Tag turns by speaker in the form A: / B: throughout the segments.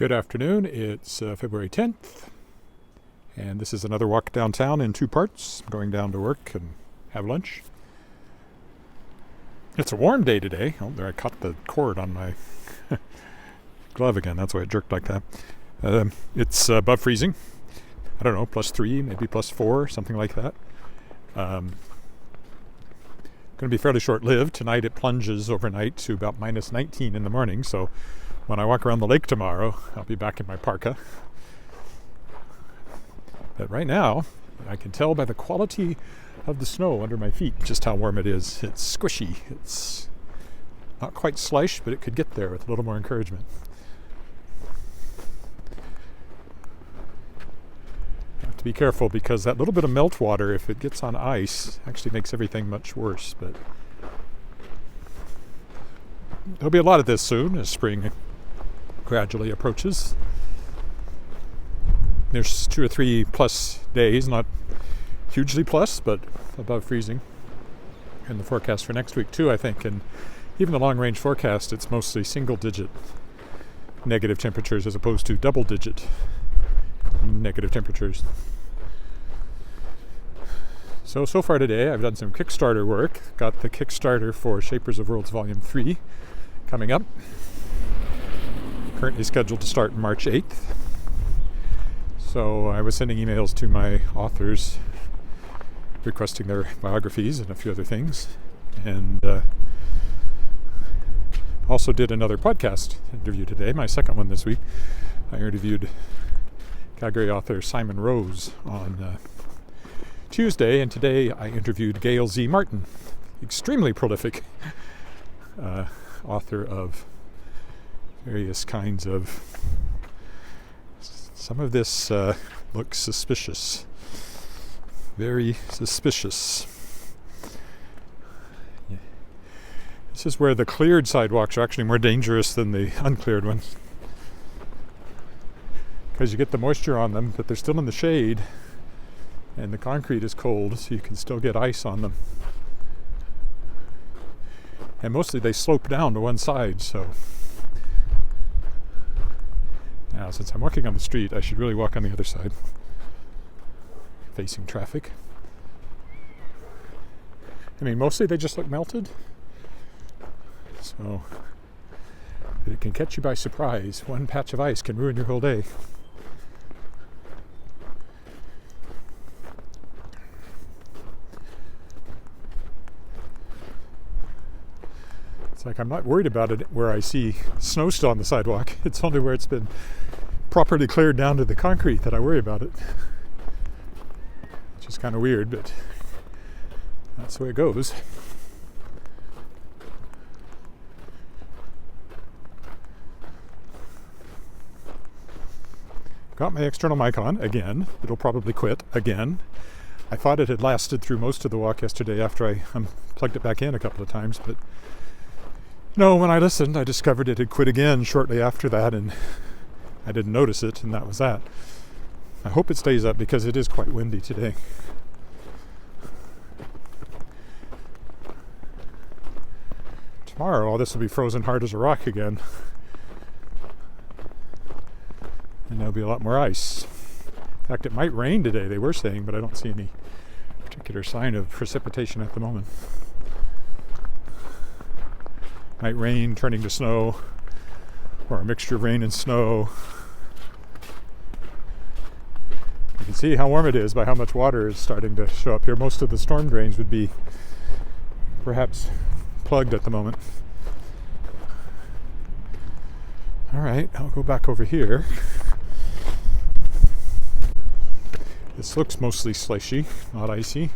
A: Good afternoon. It's February 10th, and this is another walk downtown in two parts. I'm going down to work and have lunch. It's a warm day today. Oh, there, I caught the cord on my glove again. That's why it jerked like that. It's above freezing. I don't know, +3, maybe +4, something like that. Going to be fairly short-lived. Tonight it plunges overnight to about -19 in the morning, so when I walk around the lake tomorrow, I'll be back in my parka. But right now, I can tell by the quality of the snow under my feet just how warm it is. It's squishy. It's not quite slush, but it could get there with a little more encouragement. I have to be careful because that little bit of meltwater, if it gets on ice, actually makes everything much worse. But there'll be a lot of this soon as spring gradually approaches. There's 2 or 3 plus days, not hugely plus, but above freezing. And the forecast for next week too, I think. And even the long-range forecast, it's mostly single-digit negative temperatures as opposed to double-digit negative temperatures. So far today, I've done some Kickstarter work. Got the Kickstarter for Shapers of Worlds Volume 3 coming up. Currently scheduled to start March 8th. So I was sending emails to my authors requesting their biographies and a few other things. And also did another podcast interview today, my second one this week. I interviewed Calgary author Simon Rose on Tuesday, and today I interviewed Gail Z. Martin, extremely prolific author of various kinds of... Some of this looks suspicious. Very suspicious. Yeah. This is where the cleared sidewalks are actually more dangerous than the uncleared ones. Because you get the moisture on them, but they're still in the shade. And the concrete is cold, so you can still get ice on them. And mostly they slope down to one side, so... Now, since I'm walking on the street, I should really walk on the other side, facing traffic. I mean, mostly they just look melted. So, but it can catch you by surprise. One patch of ice can ruin your whole day. It's like I'm not worried about it where I see snow still on the sidewalk. It's only where it's been properly cleared down to the concrete that I worry about it. Which is kind of weird, but that's the way it goes. Got my external mic on again. It'll probably quit again. I thought it had lasted through most of the walk yesterday after I plugged it back in a couple of times, but no, when I listened, I discovered it had quit again shortly after that, and I didn't notice it, and that was that. I hope it stays up because it is quite windy today. Tomorrow, all this will be frozen hard as a rock again. And there'll be a lot more ice. In fact, it might rain today, they were saying, but I don't see any particular sign of precipitation at the moment. Might rain turning to snow, or a mixture of rain and snow. You can see how warm it is by how much water is starting to show up here. Most of the storm drains would be perhaps plugged at the moment. All right, I'll go back over here. This looks mostly slushy, not icy.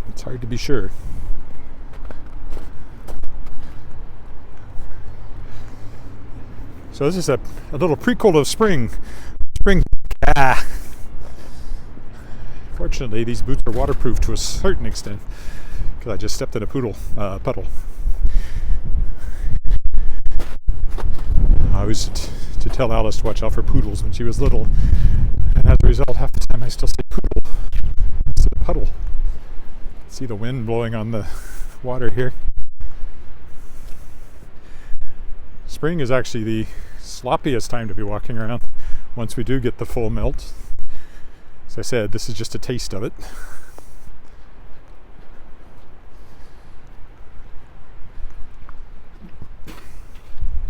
A: It's hard to be sure. So this is a little prequel of spring. Fortunately, these boots are waterproof to a certain extent because I just stepped in a puddle. I used to tell Alice to watch out for poodles when she was little, and as a result, half the time I still say poodle instead of puddle. See the wind blowing on the water here. Spring is actually the sloppiest time to be walking around once we do get the full melt. As I said, this is just a taste of it.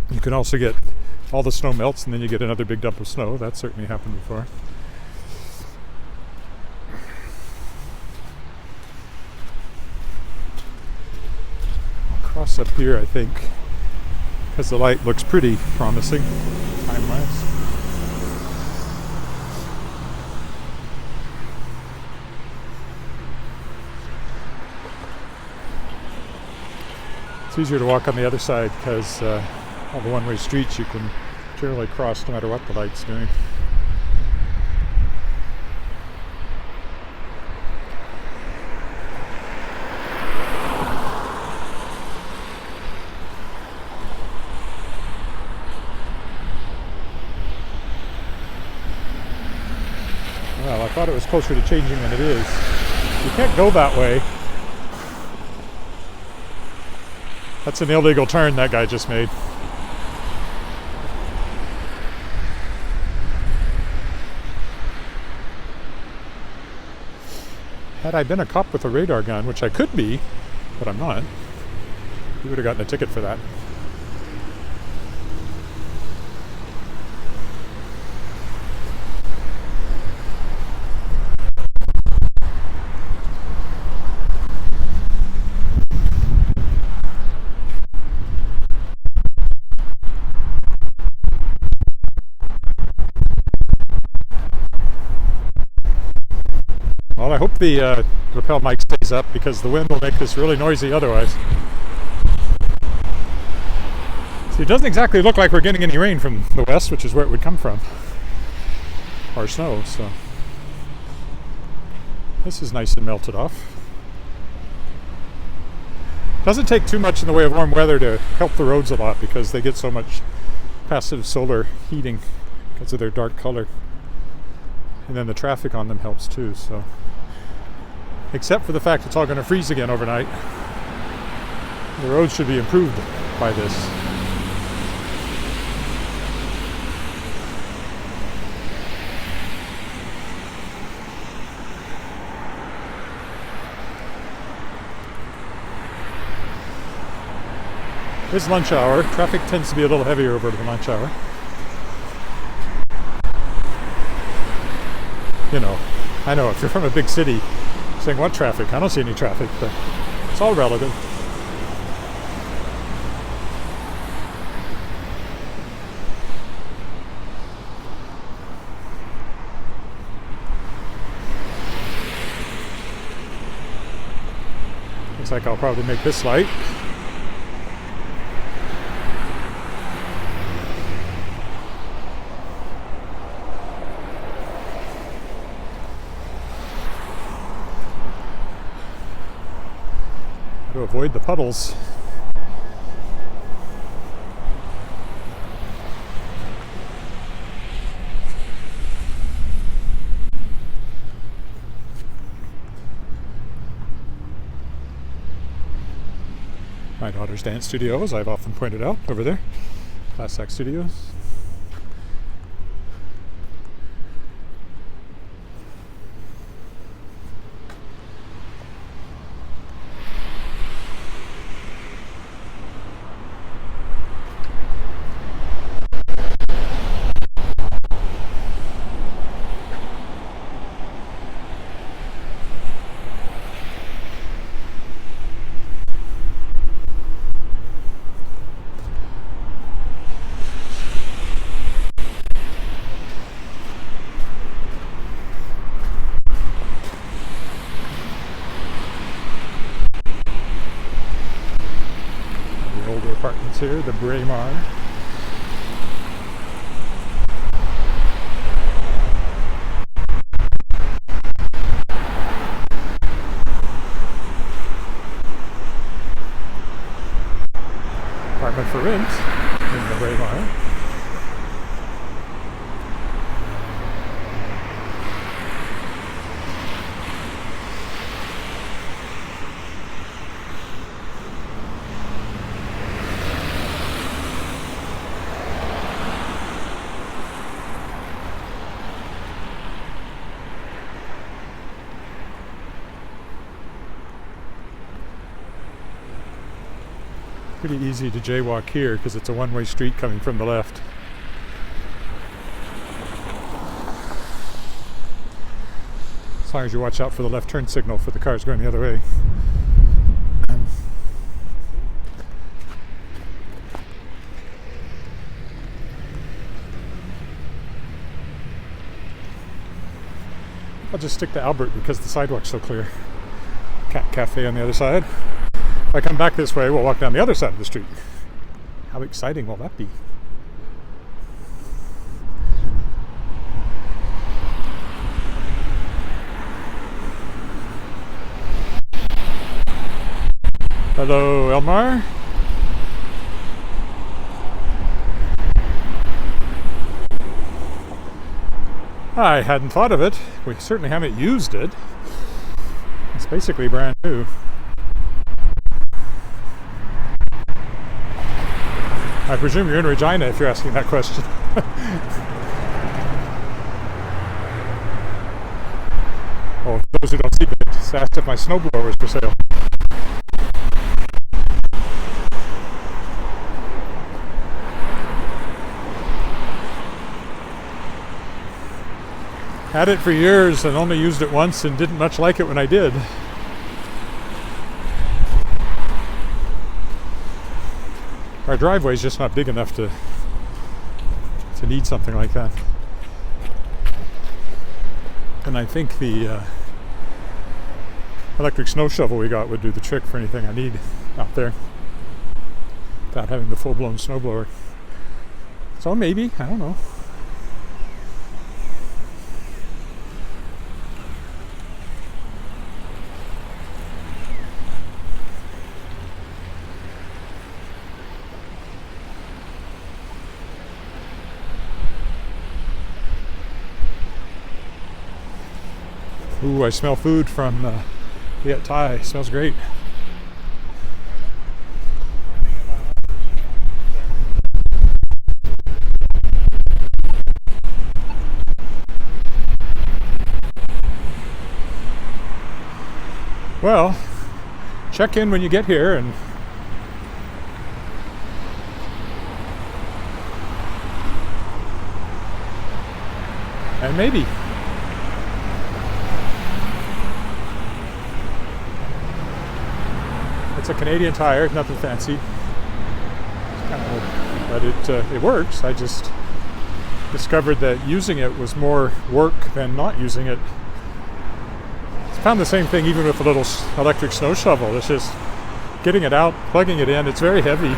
A: You can also get all the snow melts and then you get another big dump of snow. That's certainly happened before. I'll cross up here, I think, because the light looks pretty promising time-wise. It's easier to walk on the other side because all the one-way streets you can generally cross no matter what the light's doing. Well, I thought it was closer to changing than it is. You can't go that way. That's an illegal turn that guy just made. Had I been a cop with a radar gun, which I could be, but I'm not, you would have gotten a ticket for that. Well, I hope the lapel mic stays up because the wind will make this really noisy otherwise. See, it doesn't exactly look like we're getting any rain from the west, which is where it would come from, or snow, so this is nice and melted off. Doesn't take too much in the way of warm weather to help the roads a lot because they get so much passive solar heating because of their dark color. And then the traffic on them helps too, so. Except for the fact it's all going to freeze again overnight. The roads should be improved by this. It's lunch hour. Traffic tends to be a little heavier over the lunch hour. You know, I know if you're from a big city saying what traffic? I don't see any traffic, but it's all relative. Looks like I'll probably make this light. To avoid the puddles. My daughter's dance studio, as I've often pointed out, over there. Class Act Studios. Apartments here, the Braemar. Apartment for rent in the Braemar. Pretty easy to jaywalk here because it's a one-way street coming from the left. As long as you watch out for the left turn signal for the cars going the other way. I'll just stick to Albert because the sidewalk's so clear. Cat Cafe on the other side. If I come back this way, we'll walk down the other side of the street. How exciting will that be? Hello, Elmar. I hadn't thought of it. We certainly haven't used it. It's basically brand new. I presume you're in Regina if you're asking that question. Well, for those who don't see it, just asked if my snowblower was for sale. Had it for years and only used it once and didn't much like it when I did. Our driveway's just not big enough to need something like that. And I think the electric snow shovel we got would do the trick for anything I need out there without having the full-blown snowblower. So maybe, I don't know. Ooh, I smell food from Viet Thai. It smells great. Well, check in when you get here and maybe. It's a Canadian tire, nothing fancy. But it works. I just discovered that using it was more work than not using it. I found the same thing even with a little electric snow shovel. It's just getting it out, plugging it in. It's very heavy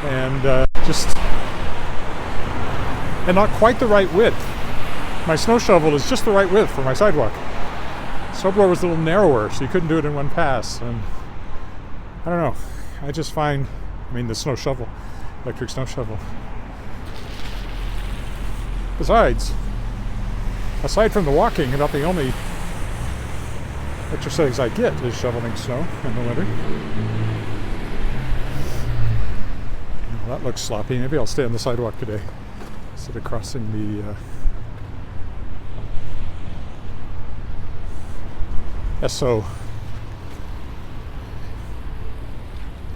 A: and not quite the right width. My snow shovel is just the right width for my sidewalk. Snowblower was a little narrower, so you couldn't do it in one pass. And I don't know. I just find, the snow shovel, electric snow shovel. Besides, aside from the walking, about the only exercise I get is shoveling snow in the winter. Well, that looks sloppy. Maybe I'll stay on the sidewalk today instead of crossing the SO.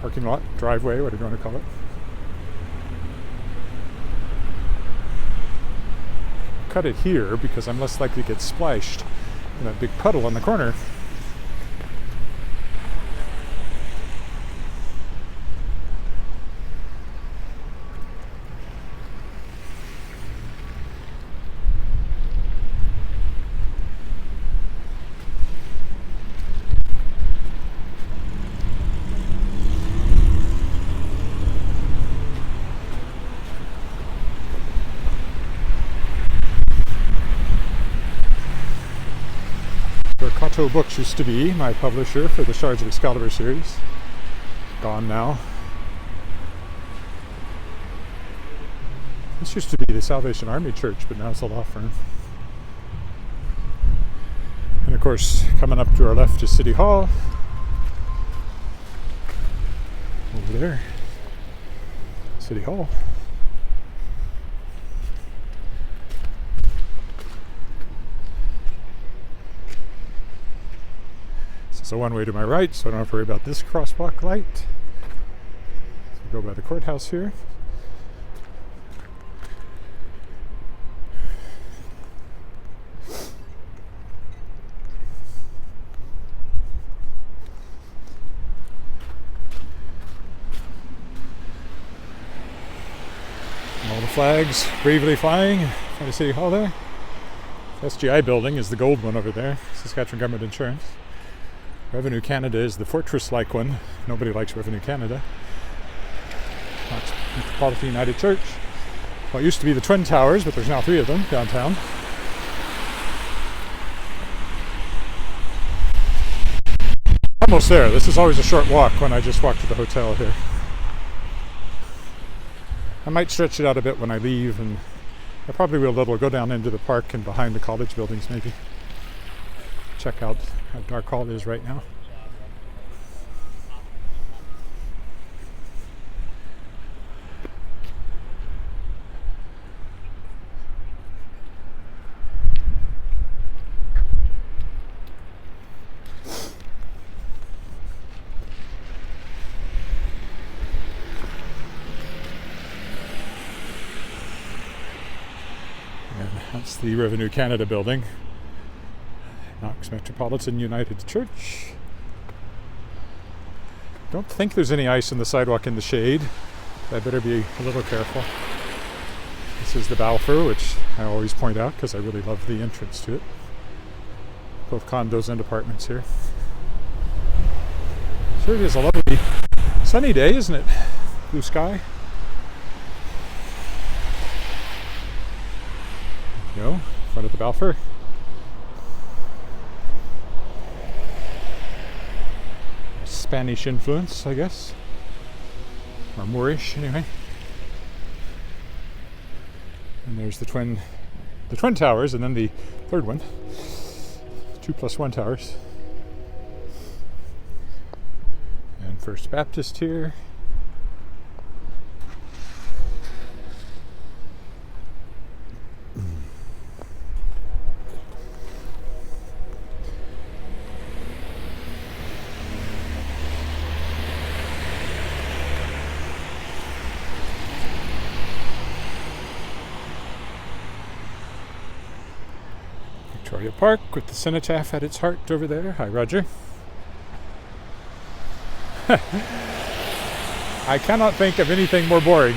A: Parking lot, driveway, whatever you want to call it. Cut it here because I'm less likely to get splashed in that big puddle on the corner. Kato Books used to be my publisher for the Shards of Excalibur series. Gone now. This used to be the Salvation Army Church, but now it's a law firm. And of course, coming up to our left is City Hall. Over there, City Hall. So one way to my right, so I don't have to worry about this crosswalk light. go by the courthouse here. All the flags bravely flying in front of City Hall there. The SGI building is the gold one over there, Saskatchewan Government Insurance. Revenue Canada is the fortress-like one. Nobody likes Revenue Canada. Metropolitan United Church. Well, it used to be the Twin Towers, but there's now 3 of them downtown. Almost there. This is always a short walk when I just walk to the hotel here. I might stretch it out a bit when I leave, and I probably will go down into the park and behind the college buildings maybe. Check out how dark Hall is right now. And that's the Revenue Canada building. Knox Metropolitan United Church. Don't think there's any ice on the sidewalk in the shade. I better be a little careful. This is the Balfour, which I always point out because I really love the entrance to it. Both condos and apartments here. Sure, it is a lovely sunny day, isn't it? Blue sky. There you go, in front of the Balfour. Spanish influence, I guess, or Moorish anyway. And there's the twin towers, and then the third one, 2+1 towers. And First Baptist here. Victoria Park with the cenotaph at its heart over there. Hi, Roger. I cannot think of anything more boring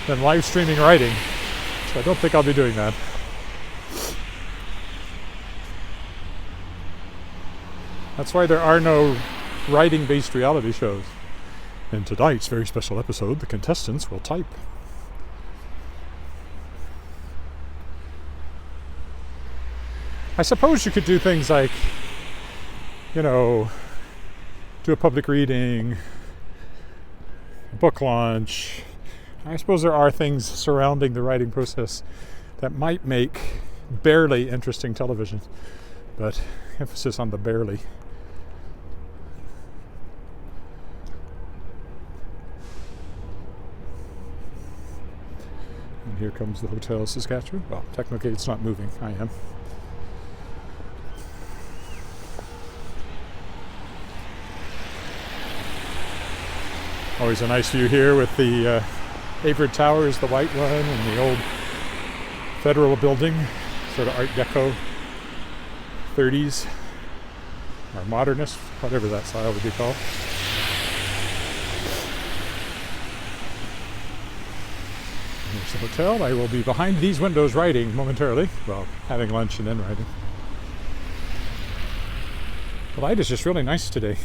A: than live streaming writing, so I don't think I'll be doing that. That's why there are no writing-based reality shows. In tonight's very special episode, the contestants will type. I suppose you could do things like, do a public reading, a book launch. I suppose there are things surrounding the writing process that might make barely interesting television, but emphasis on the barely. And here comes the Hotel Saskatchewan. Well, technically it's not moving, I am. Always a nice view here with the Edward Towers, the white one, and the old Federal building, sort of Art Deco 30s, or modernist, whatever that style would be called. Here's the hotel. I will be behind these windows writing momentarily, well, having lunch and then writing. The light is just really nice today.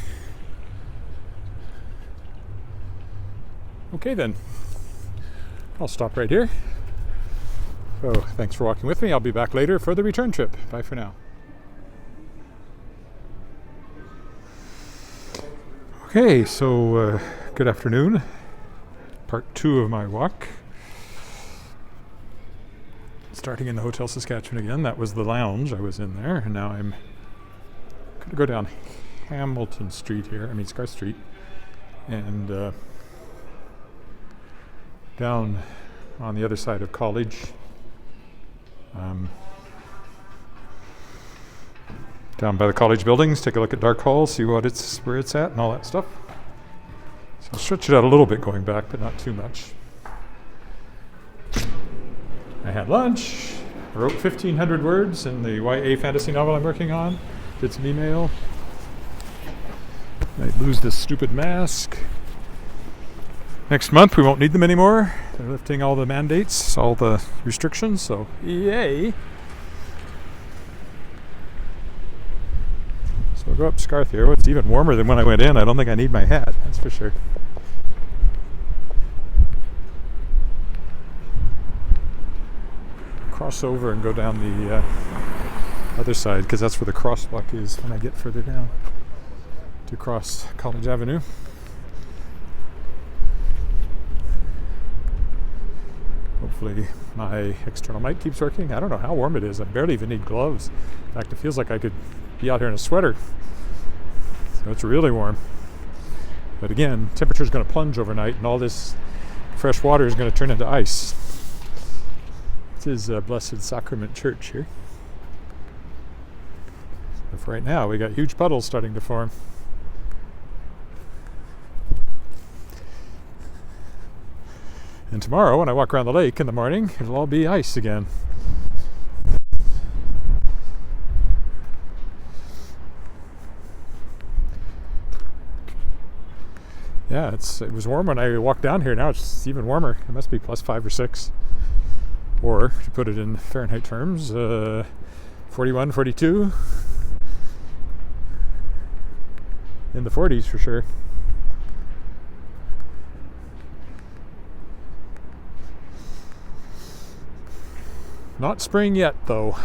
A: Okay then, I'll stop right here. So thanks for walking with me. I'll be back later for the return trip. Bye for now. Okay, so good afternoon. Part 2 of my walk. Starting in the Hotel Saskatchewan again. That was the lounge. I was in there, and now I'm going to go down Hamilton Street here. Scar Street, and down on the other side of College. Down by the college buildings, take a look at Dark Hall, see where it's at and all that stuff. So I'll stretch it out a little bit going back, but not too much. I had lunch. I wrote 1,500 words in the YA fantasy novel I'm working on. Did some email. I lose this stupid mask. Next month we won't need them anymore. They're lifting all the mandates, all the restrictions, so yay. So we'll go up Scarth here. It's even warmer than when I went in. I don't think I need my hat, that's for sure. Cross over and go down the other side, because that's where the crosswalk is when I get further down to cross College Avenue. Hopefully my external mic keeps working. I don't know how warm it is. I barely even need gloves. In fact, it feels like I could be out here in a sweater. So it's really warm. But again, temperature is going to plunge overnight, and all this fresh water is going to turn into ice. This is Blessed Sacrament Church here. So for right now, we got huge puddles starting to form. And tomorrow, when I walk around the lake in the morning, it'll all be ice again. Yeah, it was warm when I walked down here. Now it's even warmer. It must be plus 5 or 6. Or, to put it in Fahrenheit terms, 41, 42. In the 40s for sure. Not spring yet, though.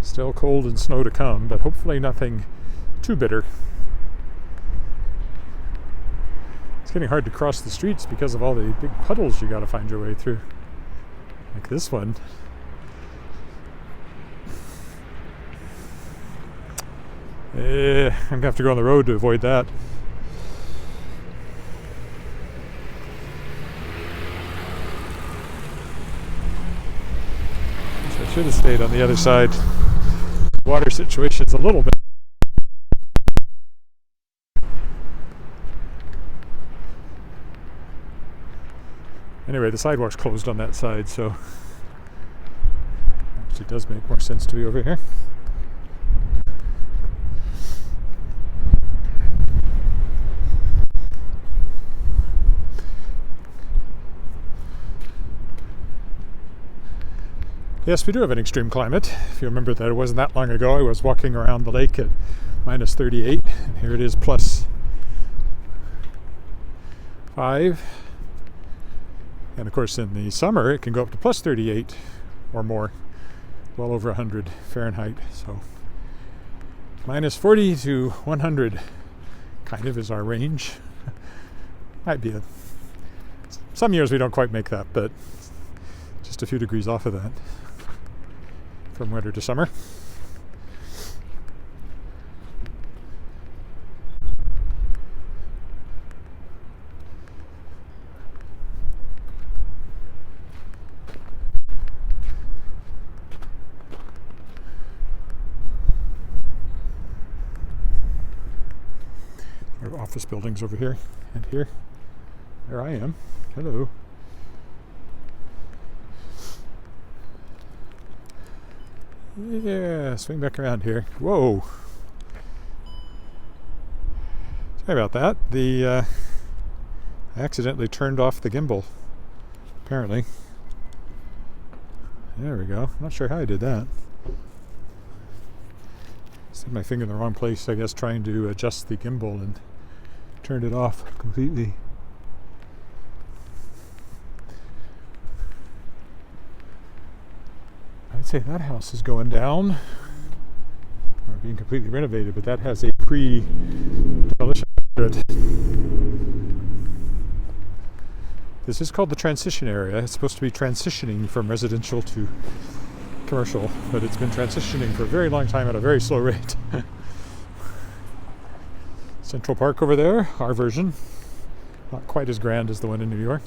A: Still cold and snow to come, but hopefully nothing too bitter. It's getting hard to cross the streets because of all the big puddles you gotta find your way through. Like this one. I'm gonna have to go on the road to avoid that. I should have stayed on the other side. Water situation's a little bit. Anyway, the sidewalk's closed on that side, so actually it does make more sense to be over here. Yes, we do have an extreme climate. If you remember that it wasn't that long ago, I was walking around the lake at minus 38, and here it is plus 5. And of course in the summer it can go up to plus 38 or more, well over 100 Fahrenheit. So minus 40 to 100 kind of is our range. Might be some years we don't quite make that, but just a few degrees off of that. From winter to summer. There are office buildings over here and here. There I am. Hello. Yeah, swing back around here. Whoa. Sorry about that. I accidentally turned off the gimbal, apparently. There we go. I'm not sure how I did that. Set my finger in the wrong place, I guess, trying to adjust the gimbal, and turned it off completely. I'd say that house is going down, or being completely renovated, but that has a pre-demolition. This is called the transition area. It's supposed to be transitioning from residential to commercial, but it's been transitioning for a very long time at a very slow rate. Central Park over there, our version. Not quite as grand as the one in New York.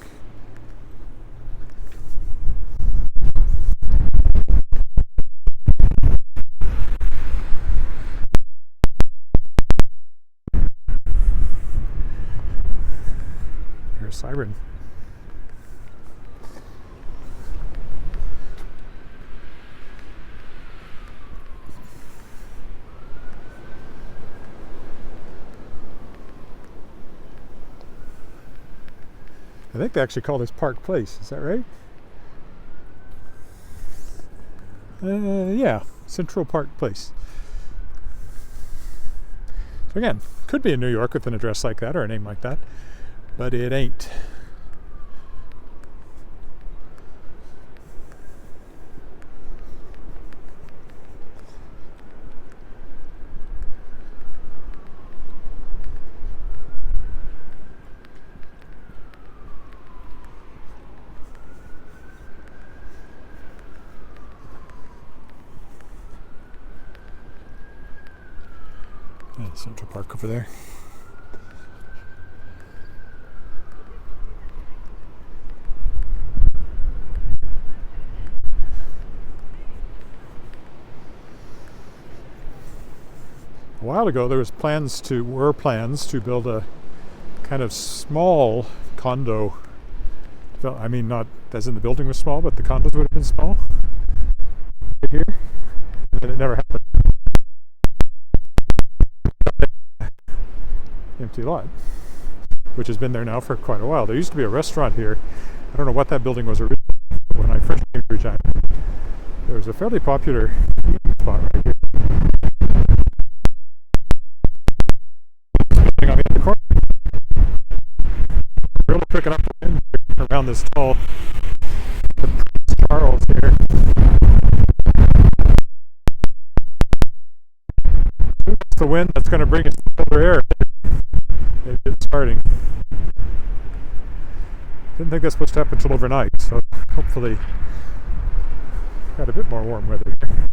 A: a siren. I think they actually call this Park Place. Is that right? Yeah, Central Park Place. So again, could be in New York with an address like that or a name like that, but it ain't. Central Park over there. A while ago there were plans to build a kind of small condo. I mean, not as in the building was small, but the condos would have been small. Right here. And then it never happened. Empty lot, which has been there now for quite a while. There used to be a restaurant here. I don't know what that building was originally. When I first came to Regina, there was a fairly popular eating spot right here. Building on the other corner. Really picking up the wind around this tall Prince Charles here. That's the wind that's going to bring us colder air. Maybe it's starting. Didn't think that's supposed to happen until overnight, so hopefully got a bit more warm weather here.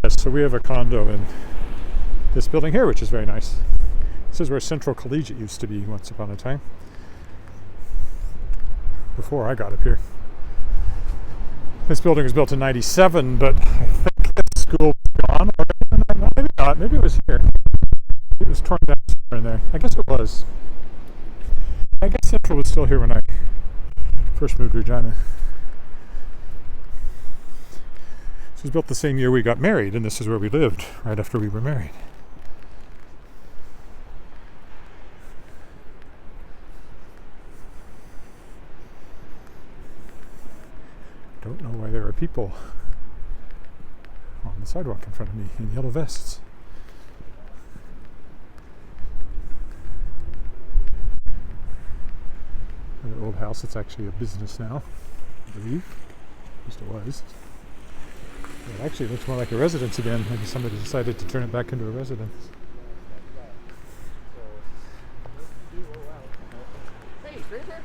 A: Yes, so we have a condo in this building here, which is very nice. This is where Central Collegiate used to be once upon a time, before I got up here. This building was built in '97, but I think the school was gone already. Maybe not. Maybe it was here. It was torn down somewhere in there. I guess it was. I guess Central was still here when I first moved to Regina. This was built the same year we got married, and this is where we lived right after we were married. Don't know why there are people on the sidewalk in front of me in yellow vests. An old house. It's actually a business now, I believe. At least it was. It actually looks more like a residence again. Maybe somebody decided to turn it back into a residence.
B: Hey, stranger.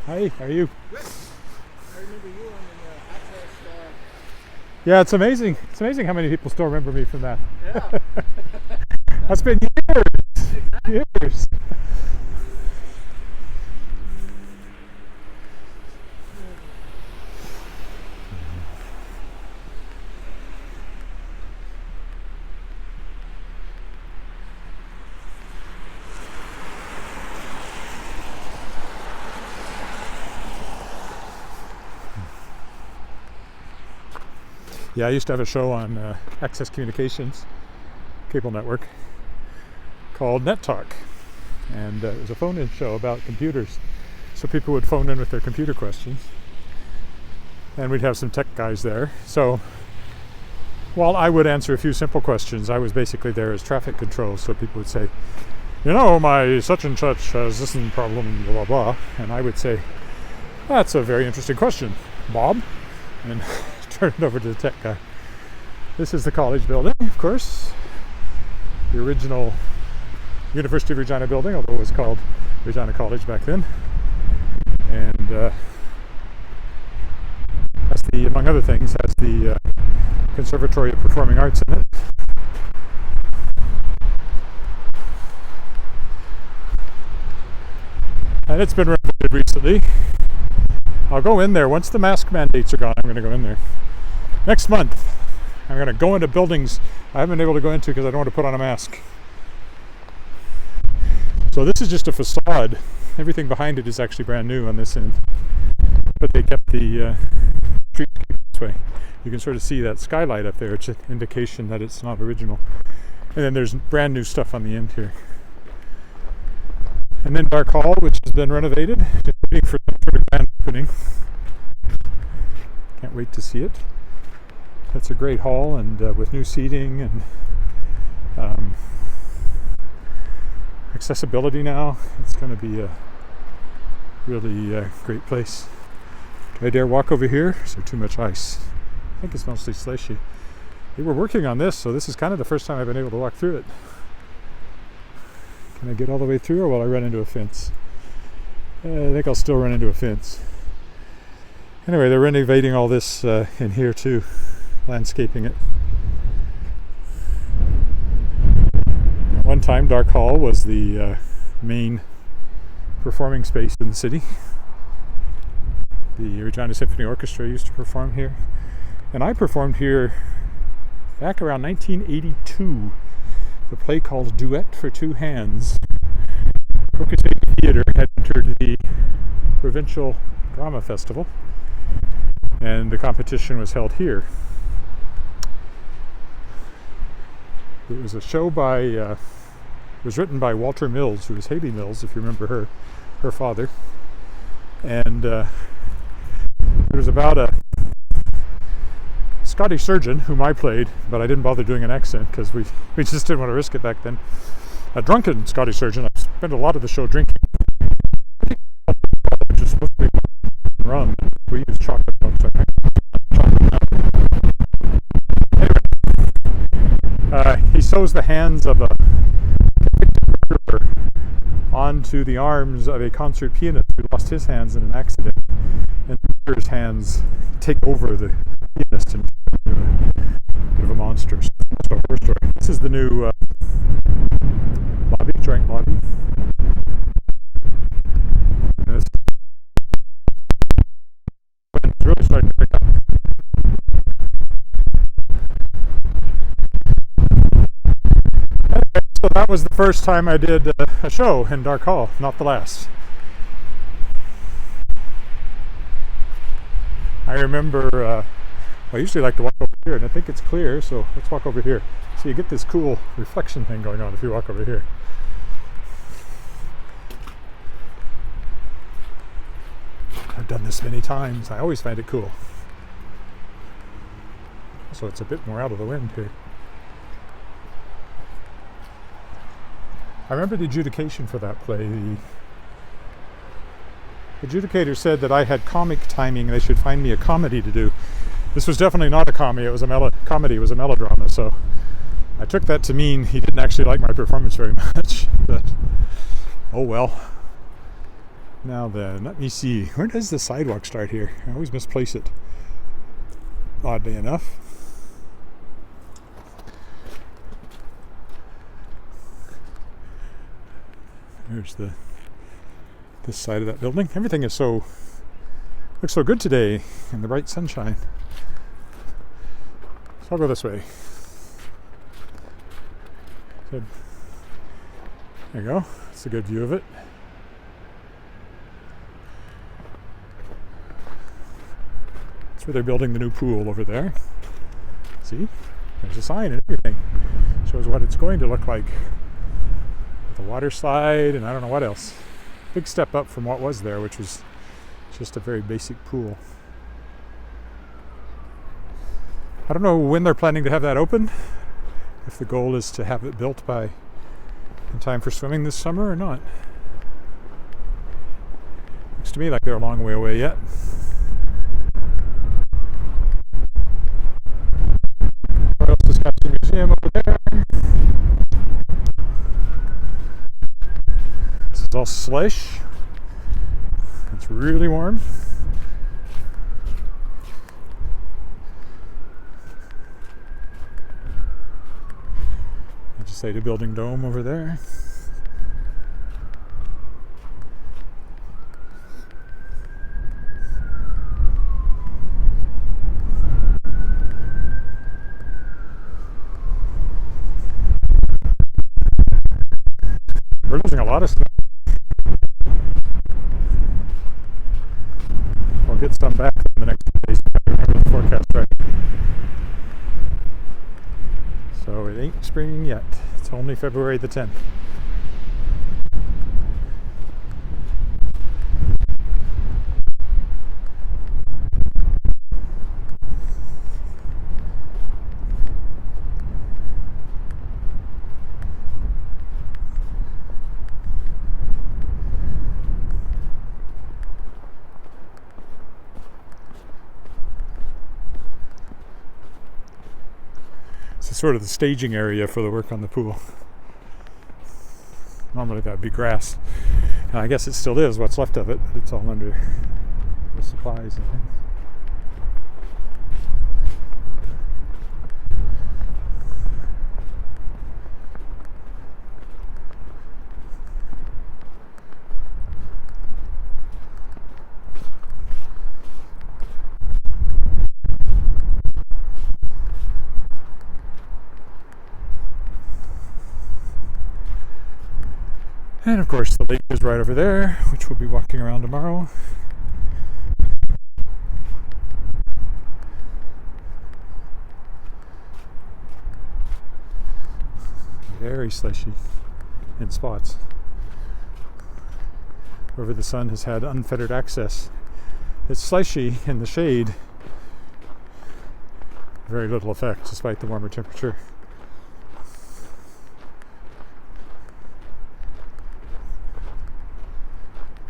A: Hi, how are you?
B: Good. I remember you on the access.
A: Yeah, it's amazing. It's amazing how many people still remember me from that.
B: Yeah.
A: That's been years.
B: Exactly.
A: Years. Yeah, I used to have a show on Access Communications cable network called Net Talk, and it was a phone-in show about computers. So people would phone in with their computer questions, and we'd have some tech guys there. So while I would answer a few simple questions, I was basically there as traffic control. So people would say, you know, my such and such has this problem, blah, blah, blah. And I would say, that's a very interesting question, Bob. And turn it over to the tech guy. This is the college building, of course. The original University of Regina building, although it was called Regina College back then. And has the, among other things, has the Conservatory of Performing Arts in it. And it's been renovated recently. I'll go in there once the mask mandates are gone. I'm going to go in there next month. I'm going to go into buildings I haven't been able to go into because I don't want to put on a mask. So this is just a facade. Everything behind it is actually brand new on this end, but they kept the streetscape this way. You can sort of see that skylight up there. It's an indication that it's not original. And then there's brand new stuff on the end here. And then Dark Hall, which has been renovated, just waiting for some sort of grand opening. Can't wait to see it. That's a great hall, and with new seating and accessibility now, it's going to be a really great place. Do I dare walk over here? Is there too much ice? I think it's mostly slushy. They were working on this, so this is kind of the first time I've been able to walk through it. Can I get all the way through, or will I run into a fence? I think I'll still run into a fence. Anyway, they're renovating all this in here too, landscaping it. At one time, Dark Hall was the main performing space in the city. The Regina Symphony Orchestra used to perform here, and I performed here back around 1982. The play called Duet for Two Hands. Crocus Theatre had entered the Provincial Drama Festival, and the competition was held here. It was a show by, it was written by Walter Mills, who was Haley Mills, if you remember her father. And it was about a Scottish surgeon whom I played, but I didn't bother doing an accent because we just didn't want to risk it back then. A drunken Scottish surgeon. I spent a lot of the show drinking, which is supposed to be rum. We use chocolate milk. Anyway, he sews the hands of a onto the arms of a concert pianist who lost his hands in an accident, and his hands take over the pianist and a bit of a monster. So that's a horror story. This is the new lobby, joint lobby. And this wind's really starting to pick up. Anyway, so that was the first time I did a show in Dark Hall, not the last. I remember, I usually like to walk over here, and I think it's clear, so let's walk over here. So you get this cool reflection thing going on if you walk over here. I've done this many times. I always find it cool. So it's a bit more out of the wind here. I remember the adjudication for that play. The adjudicator said that I had comic timing and they should find me a comedy to do. This was definitely not a comedy, it was a comedy, it was a melodrama, so I took that to mean he didn't actually like my performance very much, but oh well. Now then, let me see, where does the sidewalk start here? I always misplace it, oddly enough. There's this side of that building. Everything is looks so good today in the bright sunshine. So I'll go this way. Good. There you go. That's a good view of it. That's where they're building the new pool over there. See? There's a sign and everything. Shows what it's going to look like. The water slide and I don't know what else. Big step up from what was there, which was just a very basic pool. I don't know when they're planning to have that open, if the goal is to have it built by in time for swimming this summer or not. Looks to me like they're a long way away yet. Royal Saskatchewan Museum over there. This is all slush. It's really warm. Legislative Building Dome over there. We're losing a lot of snow. so it ain't spring yet. It's only February the 10th. It's sort of the staging area for the work on the pool. Normally that would be grass. And I guess it still is, what's left of it, but it's all under the supplies and things. And of course the lake is right over there, which we'll be walking around tomorrow. Very slushy in spots. Wherever the sun has had unfettered access. It's slushy in the shade. Very little effect despite the warmer temperature.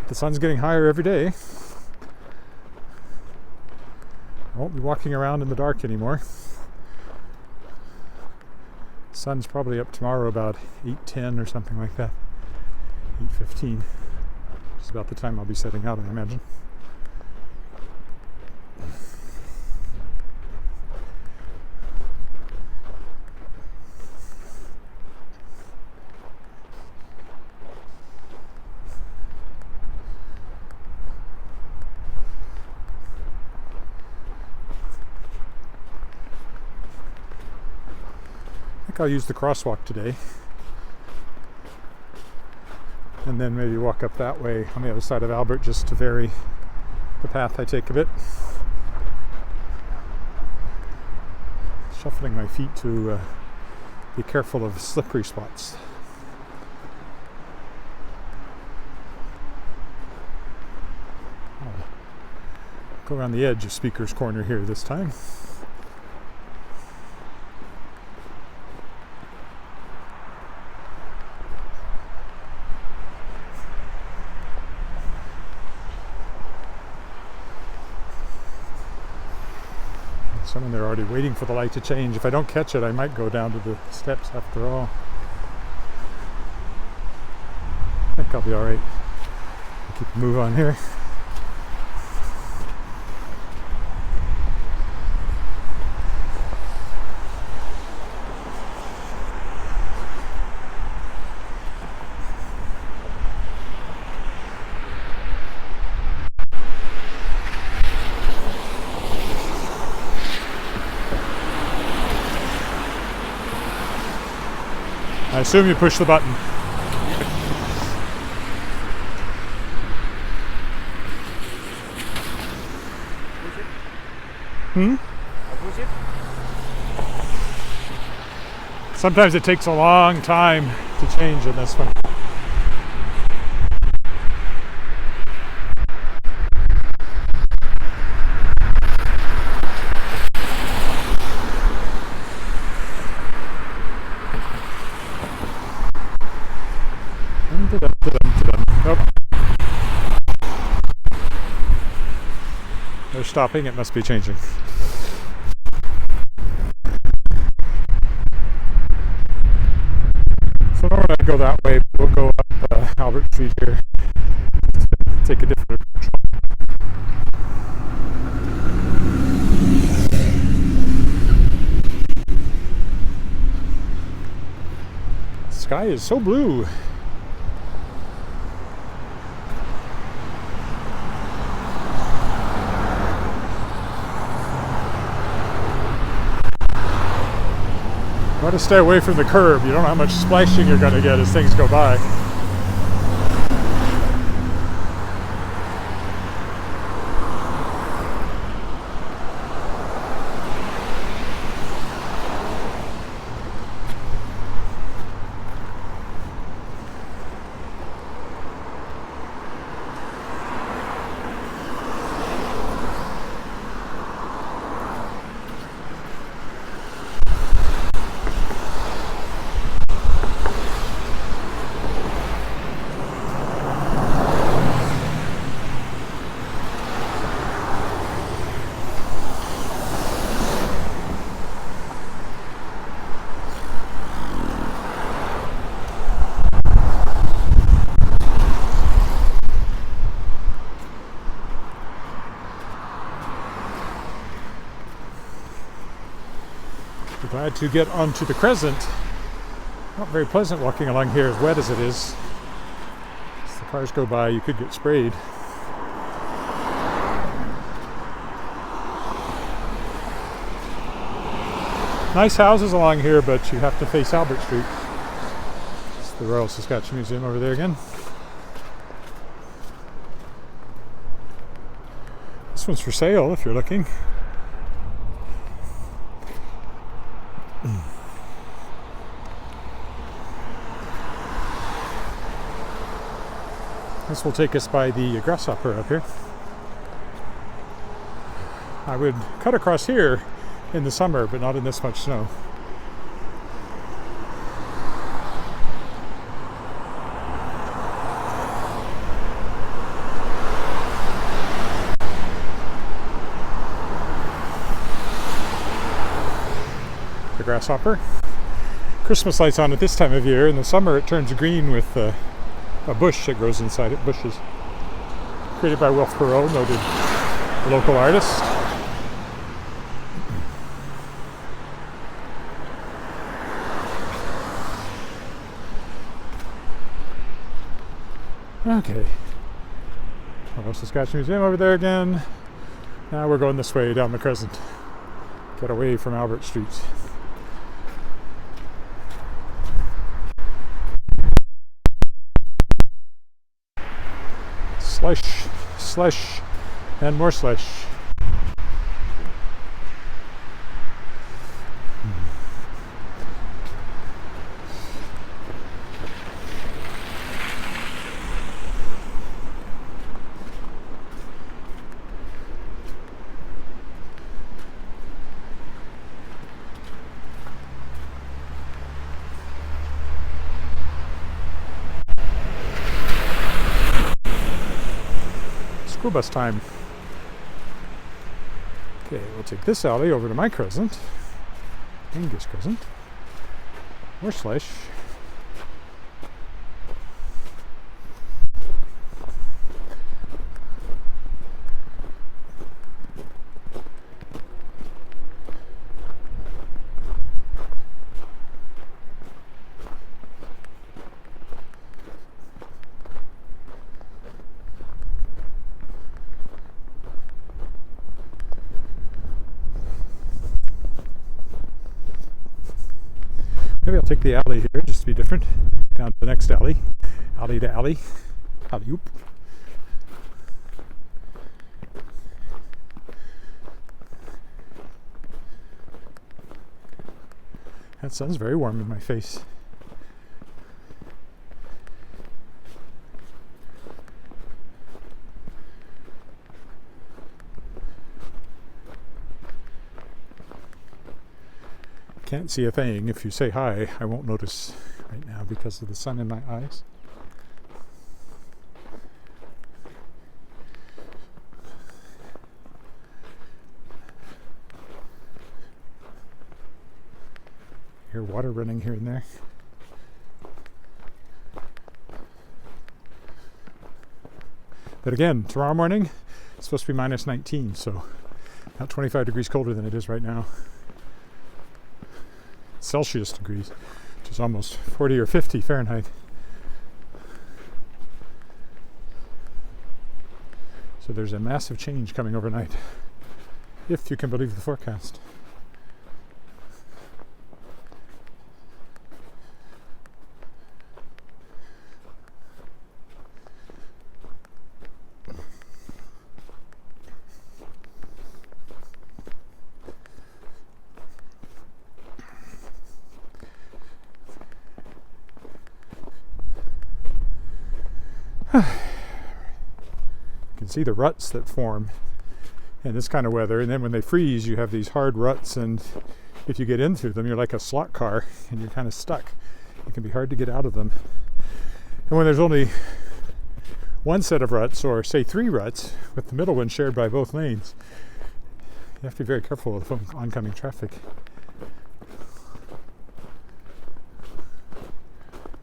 A: The sun's getting higher every day. I won't be walking around in the dark anymore. The sun's probably up tomorrow about 8:10 or something like that. 8:15. Which is about the time I'll be setting out, I imagine. I'll use the crosswalk today and then maybe walk up that way on the other side of Albert just to vary the path I take a bit. Shuffling my feet to be careful of slippery spots. I'll go around the edge of Speaker's Corner here this time. Someone there already waiting for the light to change. If I don't catch it, I might go down to the steps after all. I think I'll be alright. I'll keep a move on here. I assume you push the button. I push it. Sometimes it takes a long time to change in this one. They're stopping, it must be changing. So normally I go that way, but we'll go up Albert Street here to take a different approach. The sky is so blue. You want to stay away from the curb. You don't know how much splashing you're going to get as things go by. to get onto the Crescent. Not very pleasant walking along here, as wet as it is. As the cars go by, you could get sprayed. Nice houses along here, but you have to face Albert Street. It's the Royal Saskatchewan Museum over there again. This one's for sale if you're looking. This will take us by the grasshopper up here. I would cut across here in the summer, but not in this much snow. The grasshopper. Christmas lights on at this time of year. In the summer it turns green with a bush that grows inside it, bushes. Created by Wilf Perot, noted local artist. Okay. Royal Saskatchewan Museum over there again. Now we're going this way down the Crescent. Get away from Albert Street. Slush, slush, and more slush. School bus time. Okay, we'll take this alley over to my Crescent. Angus Crescent. More slush. Maybe I'll take the alley here just to be different. Down to the next alley. Alley to alley. Alley-oop. That sun's very warm in my face. Can't see a thing. If you say hi, I won't notice right now because of the sun in my eyes. Hear water running here and there. But again, tomorrow morning it's supposed to be minus 19, so about 25 degrees colder than it is right now. Celsius degrees, which is almost 40 or 50 Fahrenheit. So there's a massive change coming overnight, if you can believe the forecast. You can see the ruts that form in this kind of weather, and then when they freeze you have these hard ruts, and if you get in through them you're like a slot car and you're kind of stuck. It can be hard to get out of them. And when there's only one set of ruts, or say 3 ruts, with the middle one shared by both lanes, you have to be very careful with oncoming traffic.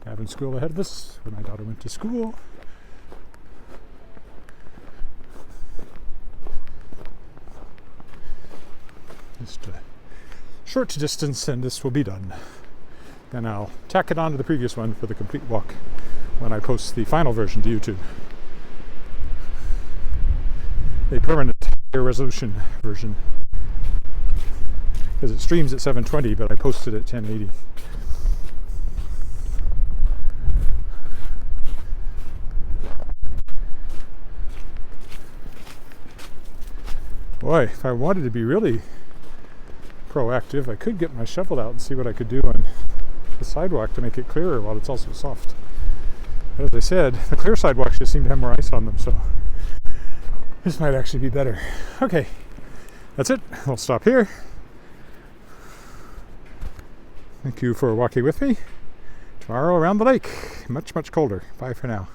A: Having school ahead of us, where my daughter went to school. Just short distance, and this will be done. Then I'll tack it on to the previous one for the complete walk when I post the final version to YouTube. A permanent higher resolution version. Because it streams at 720, but I posted at 1080. Boy, if I wanted to be really proactive, I could get my shovel out and see what I could do on the sidewalk to make it clearer while it's also soft. But as I said, the clear sidewalks just seem to have more ice on them, so this might actually be better. Okay, that's it. I'll stop here. Thank you for walking with me. Tomorrow around the lake, much, much colder. Bye for now.